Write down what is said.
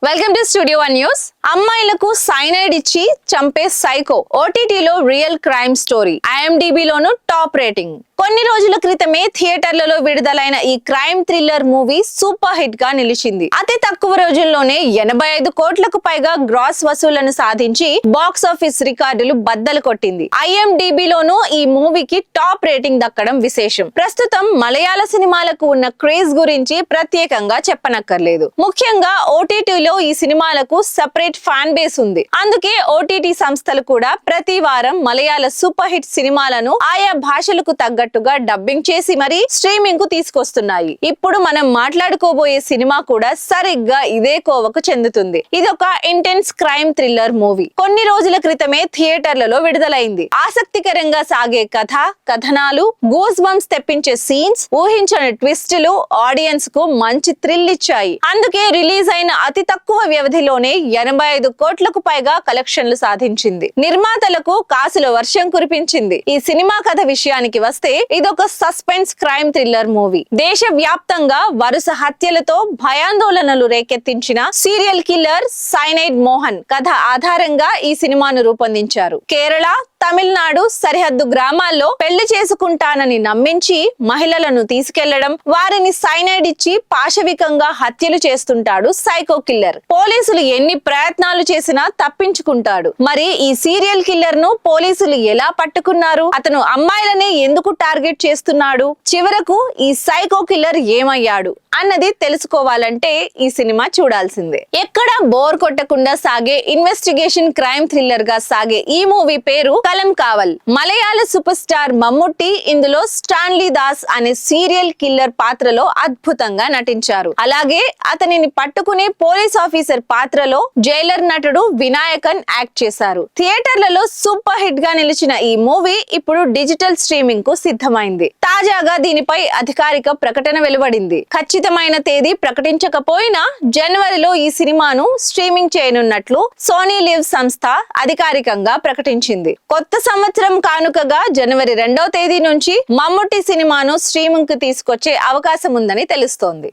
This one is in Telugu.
Welcome to studio one news. అమ్మాయిలకు సైనైడ్ ఇచ్చి చంపే సైకో ఓటీటీలో రియల్ క్రైమ్ స్టోరీ. IMDb లోను టాప్ రేటింగ్. కొన్ని రోజుల క్రితమే థియేటర్లలో విడుదలైన ఈ crime thriller movie super hit గా నిలిచింది. అతి తక్కువ రోజుల్లోనే 85 కోట్లకు పైగా గ్రాస్ వసూళ్లను సాధించి బాక్స్ ఆఫీస్ రికార్డులు బద్దలు కొట్టింది. IMDb లోను ఈ మూవీకి టాప్ రేటింగ్ దక్కడం విశేషం. ప్రస్తుతం మలయాళ సినిమాలకు ఉన్న క్రేజ్ గురించి ప్రత్యేకంగా చెప్పనక్కర్లేదు. ముఖ్యంగా ఓటీటీలో ఈ సినిమాలకు సెపరేట్ ఫ్యాన్ బేస్ ఉంది. అందుకే ఓటీటీ సంస్థలు కూడా ప్రతి వారం మలయాళ సూపర్ హిట్ సినిమాలను ఆయా భాషలకు తగ్గట్టుగా డబ్బింగ్ చేసి మరీ స్ట్రీమింగ్ కు తీసుకొస్తున్నాయి. ఇప్పుడు మనం మాట్లాడుకోబోయే సినిమా కూడా సరిగ్గా ఇదే కోవకు చెందుతుంది. ఇదొక ఇంటెన్స్ క్రైమ్ థ్రిల్లర్ మూవీ. కొన్ని రోజుల క్రితమే థియేటర్లలో విడుదలైంది. ఆసక్తికరంగా సాగే కథ, కథనాలు, గూస్ బంప్స్ తెప్పించే సీన్స్, ఊహించని ట్విస్టులు ఆడియన్స్ కు మంచి థ్రిల్ ఇచ్చాయి. అందుకే రిలీజ్ అయిన అతి తక్కువ వ్యవధిలోనే 85 కోట్లకు పైగా కలెక్షన్లు సాధించింది. నిర్మాతలకు కాసుల వర్షం కురిపించింది. ఈ సినిమా కథ విషయానికి వస్తే ఇదొక సస్పెన్స్ క్రైమ్ థ్రిల్లర్ మూవీ. దేశ వ్యాప్తంగా వరుస హత్యలతో భయాందోళనలు రేకెత్తించిన సీరియల్ కిల్లర్ సైనైడ్ మోహన్ కథ ఆధారంగా ఈ సినిమాను రూపొందించారు. కేరళ, తమిళనాడు సరిహద్దు గ్రామాల్లో పెళ్లి చేసుకుంటానని నమ్మించి మహిళలను తీసుకెళ్లడం, వారిని సైనైడ్ ఇచ్చి పాశవికంగా హత్యలు చేస్తుంటాడు సైకో కిల్లర్. పోలీసులు ఎన్ని ప్రయత్నాలు చేసినా తప్పించుకుంటాడు. మరి ఈ సీరియల్ కిల్లర్ ను పోలీసులు ఎలా పట్టుకున్నారు? అతను అమ్మాయిలనే ఎందుకు టార్గెట్ చేస్తున్నాడు? చివరకు ఈ సైకో కిల్లర్ ఏమయ్యాడు అన్నది తెలుసుకోవాలంటే ఈ సినిమా చూడాల్సిందే. ఎక్కడ బోర్ కొట్టకుండా సాగే ఇన్వెస్టిగేషన్ క్రైమ్ థ్రిల్లర్ గా సాగే ఈ మూవీ పేరు కలం కావల్. మలయాళ సూపర్ స్టార్ మమ్ముట్టి ఇందులో స్టాన్లీ దాస్ అనే సీరియల్ కిల్లర్ పాత్రలో అద్భుతంగా నటించారు. అలాగే అతనిని పట్టుకునే పోలీస్ ఆఫీసర్ పాత్రలో జైలర్ నటుడు వినాయకన్ యాక్ట్ చేశారు. థియేటర్లలో సూపర్ హిట్ గా నిలిచిన ఈ మూవీ ఇప్పుడు డిజిటల్ స్ట్రీమింగ్ కు సిద్ధమైంది. తాజాగా దీనిపై అధికారిక ప్రకటన వెలువడింది. ఖచ్చితమైన తేదీ ప్రకటించకపోయినా జనవరిలో ఈ సినిమాను స్ట్రీమింగ్ చేయనున్నట్లు సోనీ లివ్ సంస్థ అధికారికంగా ప్రకటించింది. కొత్త సంవత్సరం కానుకగా జనవరి 2వ తేదీ నుంచి మమ్ముట్టి సినిమాను స్ట్రీమింగ్ కు తీసుకొచ్చే అవకాశం ఉందని తెలుస్తోంది.